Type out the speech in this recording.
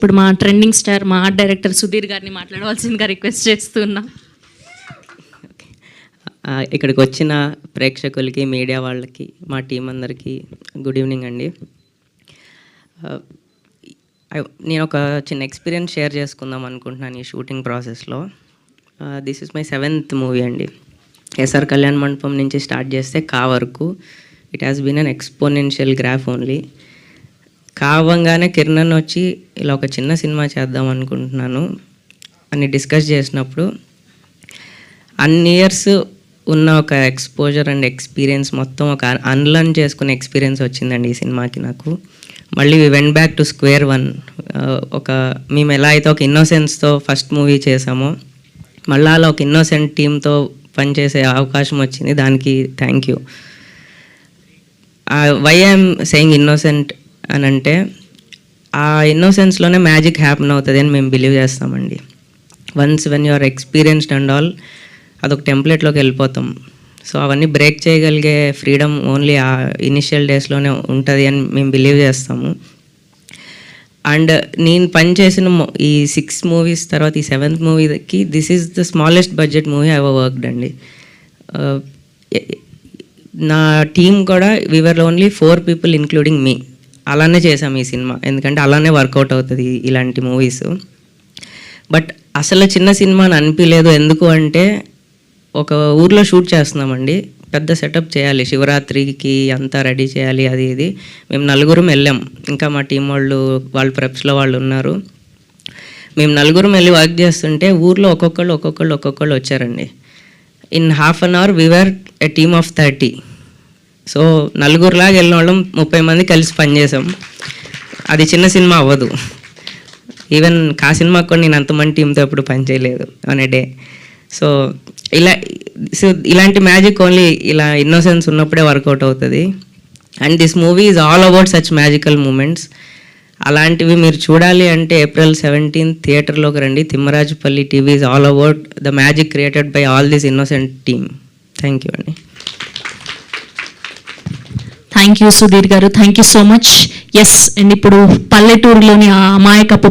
ఇప్పుడు మా trending star మా ఆర్ట్ డైరెక్టర్ సుధీర్ గారిని మాట్లాడవలసిందిగా రిక్వెస్ట్ చేస్తున్నాం. ఇక్కడికి వచ్చిన ప్రేక్షకులకి, మీడియా వాళ్ళకి, మా టీం అందరికీ గుడ్ ఈవినింగ్ అండి. నేను ఒక చిన్న ఎక్స్పీరియన్స్ షేర్ చేసుకుందాం అనుకుంటున్నాను ఈ షూటింగ్ ప్రాసెస్లో. This is my 7th movie అండి. ఎస్ఆర్ కళ్యాణ్ మండపం నుంచి స్టార్ట్ చేస్తే కా వరకు it has been an exponential graph only. కావంగానే కిరణ్ వచ్చి ఇలా ఒక చిన్న సినిమా చేద్దాం అనుకుంటున్నాను అని డిస్కస్ చేసినప్పుడు అన్ని ఇయర్స్ ఉన్న ఒక ఎక్స్పోజర్ అండ్ ఎక్స్పీరియన్స్ మొత్తం ఒక అన్లర్న్ చేసుకునే ఎక్స్పీరియన్స్ వచ్చిందండి ఈ సినిమాకి నాకు. మళ్ళీ we went back to square one. మేము ఎలా అయితే ఒక ఇన్నోసెన్స్తో ఫస్ట్ మూవీ చేసామో మళ్ళీ అలా ఒక ఇన్నోసెంట్ టీంతో పనిచేసే అవకాశం వచ్చింది. దానికి thank you. Why I'm saying innocent అని అంటే ఆ ఇన్నోసెన్స్లోనే మ్యాజిక్ హ్యాపెన్ అవుతుంది అని మేము బిలీవ్ చేస్తామండి. Once when you are experienced and all అదొక టెంప్లెట్లోకి వెళ్ళిపోతాం. సో అవన్నీ బ్రేక్ చేయగలిగే ఫ్రీడమ్ ఓన్లీ ఆ ఇనిషియల్ డేస్లోనే ఉంటుంది అని మేము బిలీవ్ చేస్తాము. అండ్ నేను పనిచేసిన ఈ 6 మూవీస్ తర్వాత ఈ 7th మూవీకి this is the smallest budget movie I worked అండి. నా టీం కూడా వీఆర్ ఓన్లీ 4 people ఇంక్లూడింగ్ మీ. అలానే చేసాం ఈ సినిమా, ఎందుకంటే అలానే వర్కౌట్ అవుతుంది ఇలాంటి మూవీస్. బట్ అసలు చిన్న సినిమా అని అనిపించలేదు. ఎందుకు అంటే ఒక ఊర్లో షూట్ చేస్తున్నామండి, పెద్ద సెటప్ చేయాలి, శివరాత్రికి అంతా రెడీ చేయాలి, అది ఇది. మేము 4 వెళ్ళాం, ఇంకా మా టీం వాళ్ళు ప్రెప్స్లో వాళ్ళు ఉన్నారు. మేము 4 వెళ్ళి వర్క్ చేస్తుంటే ఊర్లో ఒక్కొక్కళ్ళు వచ్చారండి. In half an hour we are a team of 30. So 4 వెళ్ళిన వాళ్ళం 30 మంది కలిసి పనిచేసాం. అది చిన్న సినిమా అవ్వదు. ఈవెన్ కా సినిమాకి కూడా నేను అంతమంది టీంతో ఎప్పుడు పనిచేయలేదు ఆన్ ఎ డే. సో ఇలాంటి మ్యాజిక్ ఓన్లీ ఇలా ఇన్నోసెన్స్ ఉన్నప్పుడే వర్కౌట్ అవుతుంది. And this movie is all about such magical moments. అలాంటివి మీరు చూడాలి అంటే April 17 థియేటర్లోకి రండి. Thimmarajupalli TV is all about the magic created by all this innocent team. Thank you అండి. Thank you Sudheer garu, thank you so much. Yes, and ఇప్పుడు పల్లెటూరులోని ఆ అమాయకపు